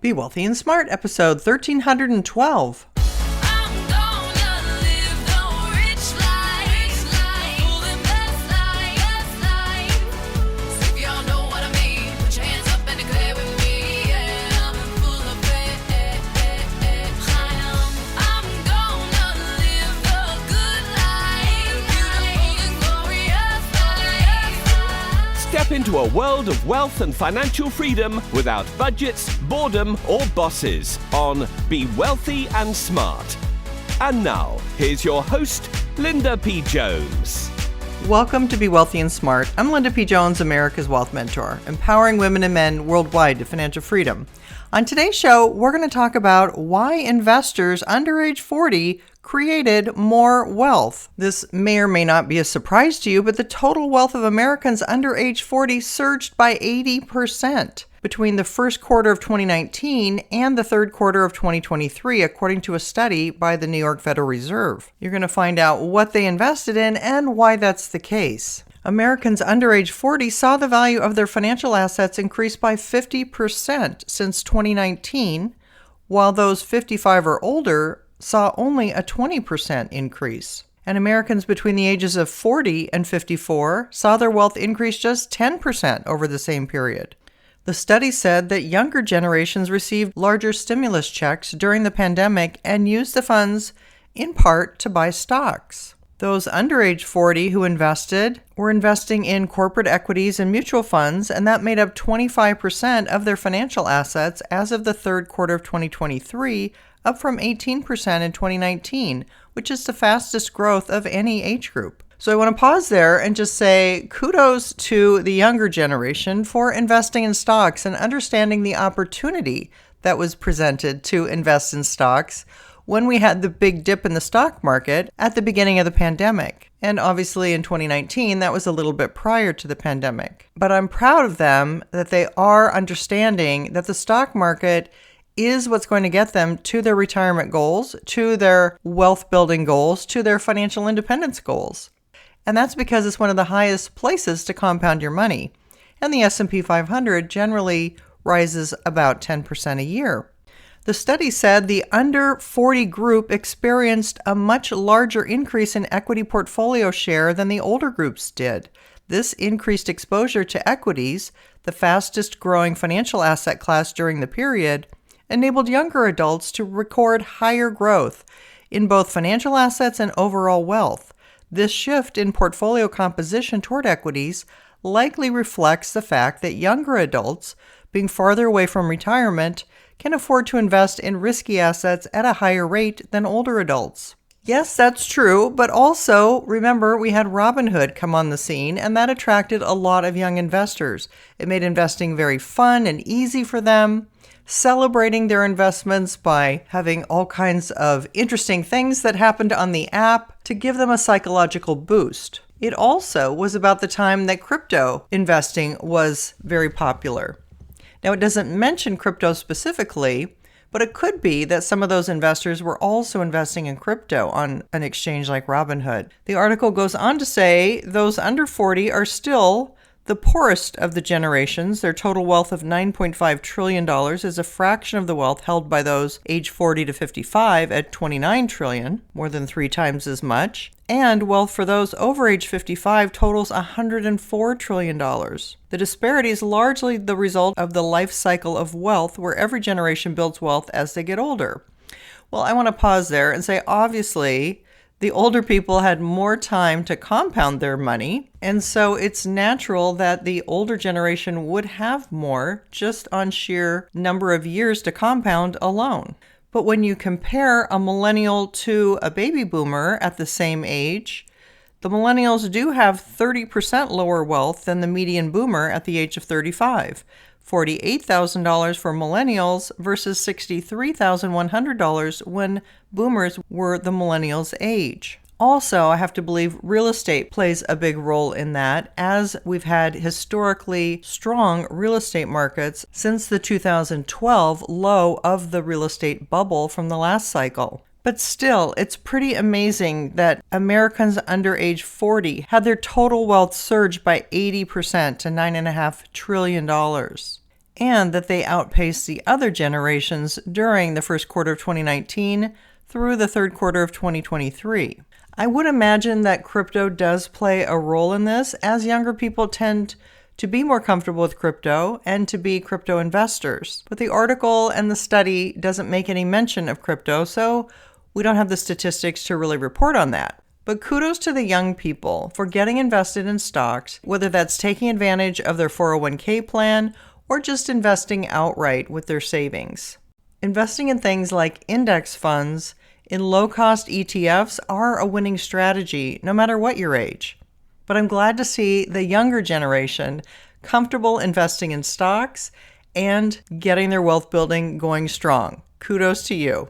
Be Wealthy and Smart, episode 1312. Step into a world of wealth and financial freedom without budgets, boredom, or bosses on Be Wealthy and Smart. And now, here's your host, Linda P. Jones. Welcome to Be Wealthy and Smart. I'm Linda P. Jones, America's Wealth Mentor, empowering women and men worldwide to financial freedom. On today's show, we're going to talk about why investors under age 40 created more wealth. This may or may not be a surprise to you, but the total wealth of Americans under age 40 surged by 80% between the first quarter of 2019 and the third quarter of 2023, according to a study by the New York Federal Reserve. You're going to find out what they invested in and why that's the case. Americans under age 40 saw the value of their financial assets increase by 50% since 2019, while those 55 or older saw only a 20% increase. And Americans between the ages of 40 and 54 saw their wealth increase just 10% over the same period. The study said that younger generations received larger stimulus checks during the pandemic and used the funds in part to buy stocks. Those under age 40 who invested were investing in corporate equities and mutual funds, and that made up 25% of their financial assets as of the third quarter of 2023, up from 18% in 2019, which is the fastest growth of any age group. So I want to pause there and just say kudos to the younger generation for investing in stocks and understanding the opportunity that was presented to invest in stocks when we had the big dip in the stock market at the beginning of the pandemic. And obviously in 2019, that was a little bit prior to the pandemic. But I'm proud of them that they are understanding that the stock market is what's going to get them to their retirement goals, to their wealth building goals, to their financial independence goals. And that's because it's one of the highest places to compound your money. And the S&P 500 generally rises about 10% a year. The study said the under 40 group experienced a much larger increase in equity portfolio share than the older groups did. This increased exposure to equities, the fastest growing financial asset class during the period, enabled younger adults to record higher growth in both financial assets and overall wealth. This shift in portfolio composition toward equities likely reflects the fact that younger adults, being farther away from retirement, can afford to invest in risky assets at a higher rate than older adults. Yes, that's true, but also remember we had Robinhood come on the scene, and that attracted a lot of young investors. It made investing very fun and easy for them, celebrating their investments by having all kinds of interesting things that happened on the app to give them a psychological boost. It also was about the time that crypto investing was very popular. Now, it doesn't mention crypto specifically, but it could be that some of those investors were also investing in crypto on an exchange like Robinhood. The article goes on to say those under 40 are still the poorest of the generations. Their total wealth of $9.5 trillion is a fraction of the wealth held by those age 40 to 55 at $29 trillion, more than 3 times as much. And wealth for those over age 55 totals $104 trillion. The disparity is largely the result of the life cycle of wealth, where every generation builds wealth as they get older. Well, I want to pause there and say, obviously, the older people had more time to compound their money, and so it's natural that the older generation would have more just on sheer number of years to compound alone. But when you compare a millennial to a baby boomer at the same age, the millennials do have 30% lower wealth than the median boomer at the age of 35. $48,000 for millennials versus $63,100 when boomers were the millennials' age. Also, I have to believe real estate plays a big role in that, as we've had historically strong real estate markets since the 2012 low of the real estate bubble from the last cycle. But still, it's pretty amazing that Americans under age 40 had their total wealth surge by 80% to $9.5 trillion. and that they outpaced the other generations during the first quarter of 2019 through the third quarter of 2023. I would imagine that crypto does play a role in this, as younger people tend to be more comfortable with crypto and to be crypto investors. But the article and the study doesn't make any mention of crypto, so we don't have the statistics to really report on that. But kudos to the young people for getting invested in stocks, whether that's taking advantage of their 401k plan or just investing outright with their savings. Investing in things like index funds in low-cost ETFs are a winning strategy, no matter what your age. But I'm glad to see the younger generation comfortable investing in stocks and getting their wealth building going strong. Kudos to you.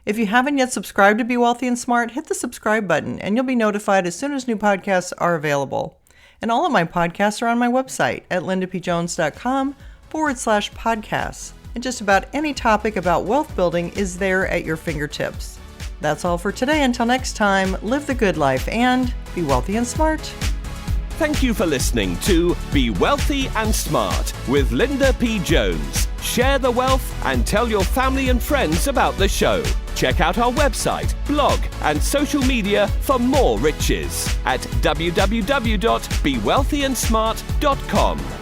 If you haven't yet subscribed to Be Wealthy and Smart, hit the subscribe button and you'll be notified as soon as new podcasts are available. And all of my podcasts are on my website at lindapjones.com/podcasts. And just about any topic about wealth building is there at your fingertips. That's all for today. Until next time, live the good life and be wealthy and smart. Thank you for listening to Be Wealthy and Smart with Linda P. Jones. Share the wealth and tell your family and friends about the show. Check out our website, blog, and social media for more riches at www.bewealthyandsmart.com.